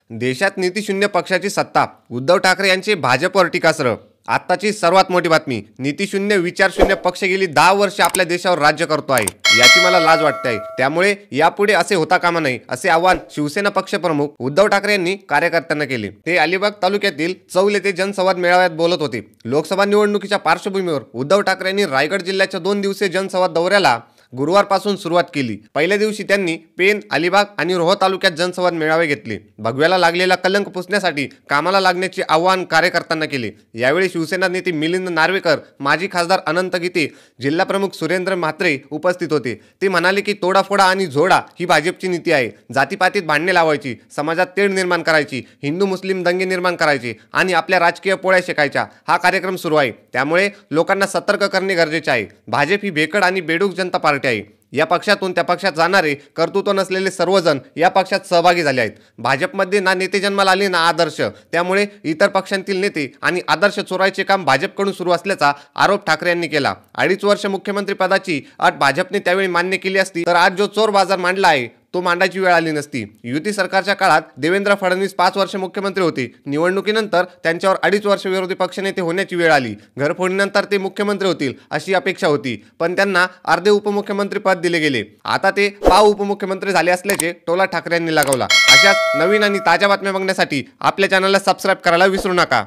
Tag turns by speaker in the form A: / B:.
A: देशात नीतीशून्य पक्षाची सत्ता, उद्धव ठाकरे यांचे भाजपवर टीकास्त्र। आत्ताची सर्वात मोठी बातमी, नीतीशून्य विचारशून्य पक्ष गेली 10 वर्ष आपल्या देशावर राज्य करतो आहे, याची मला लाज वाटते आहे। त्यामुळे यापुढे असे होता कामा नये, असे आवाहन शिवसेना पक्षप्रमुख उद्धव ठाकरे यांनी कार्यकर्त्यांना केले। ते अलिबाग तालुक्यातील चौल येथे जनसंवाद मेळाव्यात बोलत होते। लोकसभा निवडणुकीच्या पार्श्वभूमीवर उद्धव ठाकरे यांनी रायगड जिल्ह्याच्या 2 दिवसीय जनसंवाद दौऱ्याला गुरुवारपासून सुरुवात केली। पहिल्या दिवशी त्यांनी पेन, अलिबाग आणि रोहा तालुक्यात जनसंवाद मेळावे घेतले। भगव्याला लागलेला कलंक पुसण्यासाठी कामाला लागण्याचे आवाहन कार्यकर्त्यांना केले। यावेळी शिवसेना नेते मिलिंद नार्वेकर, माजी खासदार अनंत गीते, जिल्हा प्रमुख सुरेंद्र म्हात्रे उपस्थित होते। ते म्हणाले की तोडाफोडा आणि झोडा ही भाजपची नीती आहे। जातीपातीत भांडणे लावायची, समाजात तेढ निर्माण करायची, हिंदू मुस्लिम दंगे निर्माण करायचे आणि आपल्या राजकीय पोळ्या शेकायच्या, हा कार्यक्रम सुरू आहे। त्यामुळे लोकांना सतर्क करणे गरजेचे आहे। भाजप ही भेकड आणि बेडूक जनता पार्टी आहे। या पक्षातून त्या पक्षात जाणारे कर्तृत्व नसलेले सर्वजण या पक्षात सहभागी झाले आहेत। भाजपमध्ये ना नेते जन्माला आले ना आदर्श, त्यामुळे इतर पक्षांतील नेते आणि आदर्श चोरायचे काम भाजपकडून सुरू असल्याचा आरोप ठाकरे यांनी केला। 2.5 वर्ष मुख्यमंत्री पदाची अट भाजपने त्यावेळी मान्य केली असती तर आज जो चोर बाजार मांडला आहे तो मांडायची वेळ आली नसती। युती सरकारच्या काळात देवेंद्र फडणवीस 5 वर्ष मुख्यमंत्री होते। निवडणुकीनंतर त्यांच्यावर 2.5 वर्ष विरोधी पक्षनेते होण्याची वेळ आली। घरफोडीनंतर ते मुख्यमंत्री होतील अशी अपेक्षा होती, पण त्यांना अर्धे उपमुख्यमंत्री पद दिले गेले। आता ते पाव उपमुख्यमंत्री झाले असल्याचे टोला ठाकरे यांनी लगावला। अशाच नवीन आणि ताज्या बातम्या बघण्यासाठी आपल्या चॅनलला सबस्क्राइब करायला विसरू नका।